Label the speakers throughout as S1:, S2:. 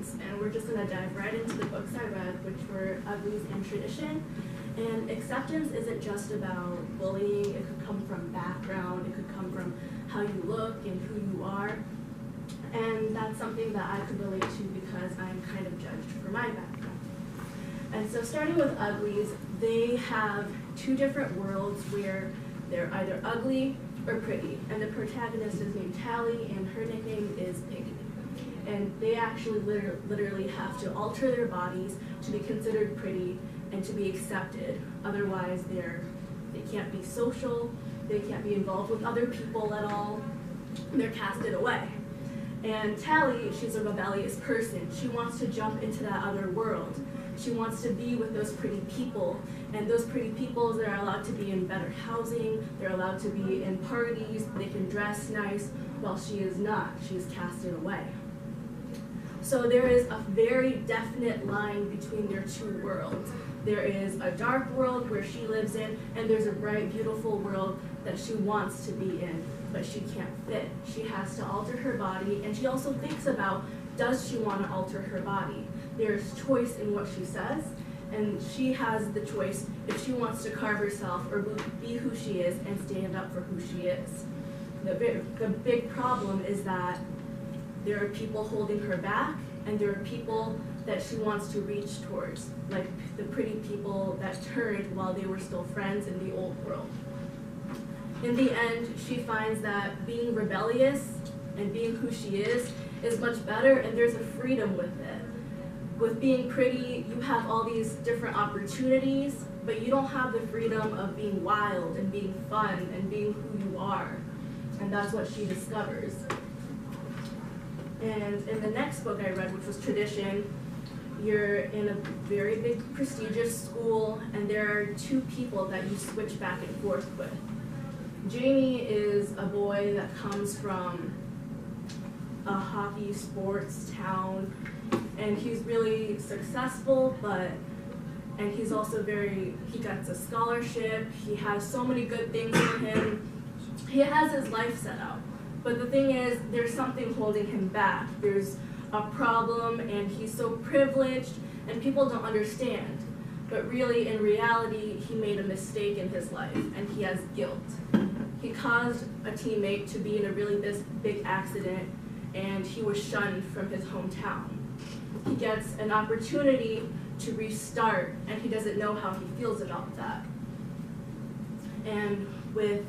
S1: acceptance, and we're just going to dive right into the books I read, which were Uglies and Tradition. And acceptance isn't just about bullying. It could come from background, it could come from how you look and who you are. And that's something that I could relate to because I'm kind of judged for my background. And so starting with Uglies, they have two different worlds where they're either ugly or pretty. And the protagonist is named Tally, and her nickname is Piggy. And they actually literally have to alter their bodies to be considered pretty and to be accepted. Otherwise, they can't be social, they can't be involved with other people at all, they're casted away. And Tally, she's a rebellious person. She wants to jump into that other world. She wants to be with those pretty people, and those pretty people, they're allowed to be in better housing, they're allowed to be in parties, they can dress nice, while she is not. She's casted away. So there is a very definite line between their two worlds. There is a dark world where she lives in, and there's a bright, beautiful world that she wants to be in, but she can't fit. She has to alter her body, and she also thinks about, does she want to alter her body? There's choice in what she says, and she has the choice if she wants to carve herself or be who she is and stand up for who she is. The big problem is that there are people holding her back, and there are people that she wants to reach towards, like the pretty people that turned while they were still friends in the old world. In the end, she finds that being rebellious and being who she is much better, and there's a freedom with it. With being pretty, you have all these different opportunities, but you don't have the freedom of being wild and being fun and being who you are. And that's what she discovers. And in the next book I read, which was Tradition, you're in a very big prestigious school, and there are two people that you switch back and forth with. Jamie is a boy that comes from a hockey sports town, and he's really successful, and he's also he gets a scholarship, he has so many good things for him, he has his life set out. But the thing is, there's something holding him back. There's a problem, and he's so privileged, and people don't understand. But really, in reality, he made a mistake in his life, and he has guilt. He caused a teammate to be in a really big accident, and he was shunned from his hometown. He gets an opportunity to restart, and he doesn't know how he feels about that. And with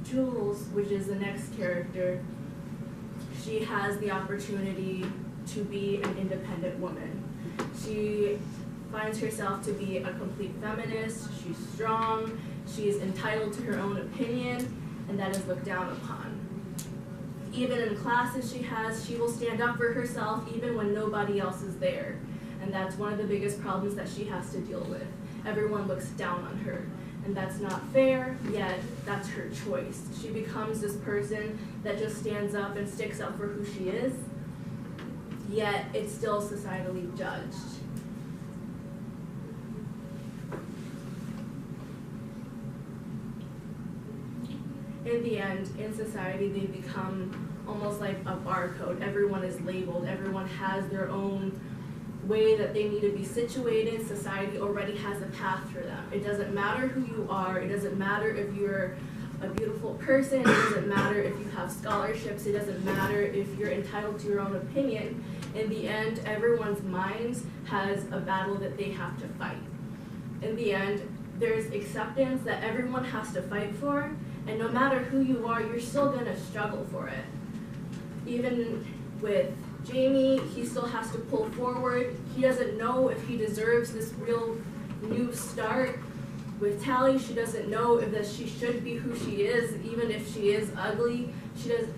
S1: Jules, which is the next character, she has the opportunity to be an independent woman. She finds herself to be a complete feminist, she's strong, she is entitled to her own opinion, and that is looked down upon. Even in classes she will stand up for herself even when nobody else is there. And that's one of the biggest problems that she has to deal with. Everyone looks down on her. And that's not fair, yet that's her choice. She becomes this person that just stands up and sticks up for who she is, yet it's still societally judged. In the end, in society, they become almost like a barcode. Everyone is labeled, everyone has their own way that they need to be situated. Society already has a path for them. It doesn't matter who you are, it doesn't matter if you're a beautiful person, it doesn't matter if you have scholarships, it doesn't matter if you're entitled to your own opinion. In the end, everyone's mind has a battle that they have to fight. In the end, there's acceptance that everyone has to fight for, and no matter who you are, you're still gonna struggle for it. Even with Jamie, he still has to pull forward. He doesn't know if he deserves this real new start. With Tally, she doesn't know if that she should be who she is, even if she is ugly.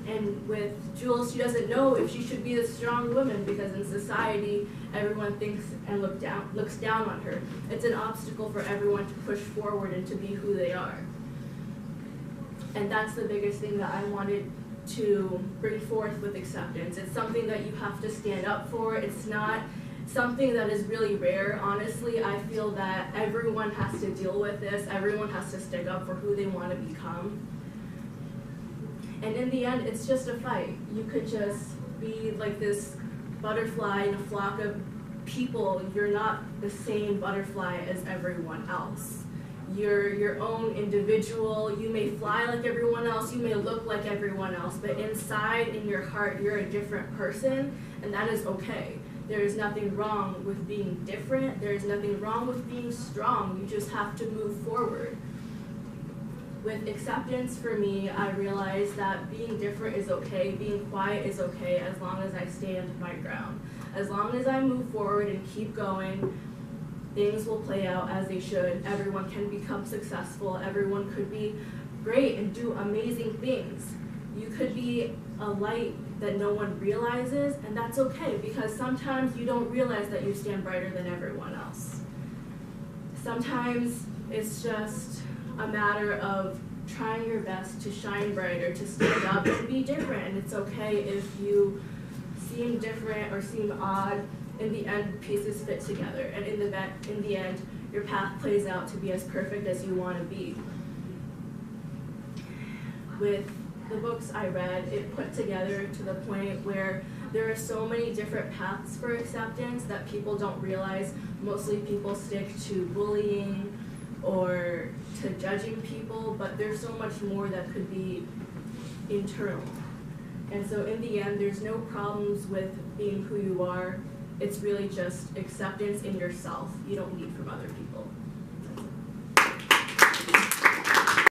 S1: And with Jules, she doesn't know if she should be a strong woman, because in society, everyone thinks and looks down on her. It's an obstacle for everyone to push forward and to be who they are. And that's the biggest thing that I wanted to bring forth with acceptance. It's something that you have to stand up for. It's not something that is really rare. Honestly, I feel that everyone has to deal with this. Everyone has to stick up for who they want to become. And in the end, it's just a fight. You could just be like this butterfly in a flock of people, you're not the same butterfly as everyone else. You're your own individual. You may fly like everyone else, you may look like everyone else, but inside, in your heart, you're a different person, and that is okay. There is nothing wrong with being different. There is nothing wrong with being strong. You just have to move forward. With acceptance, for me, I realized that being different is okay, being quiet is okay, as long as I stand my ground. As long as I move forward and keep going, things will play out as they should. Everyone can become successful. Everyone could be great and do amazing things. You could be a light that no one realizes, and that's okay, because sometimes you don't realize that you stand brighter than everyone else. Sometimes it's just a matter of trying your best to shine brighter, to stand up and be different, and it's okay if you seem different or seem odd. In the end, pieces fit together, and in the end, your path plays out to be as perfect as you want to be. With the books I read, it put together to the point where there are so many different paths for acceptance that people don't realize. Mostly people stick to bullying or to judging people, but there's so much more that could be internal. And so in the end, there's no problems with being who you are. It's really just acceptance in yourself. You don't need from other people.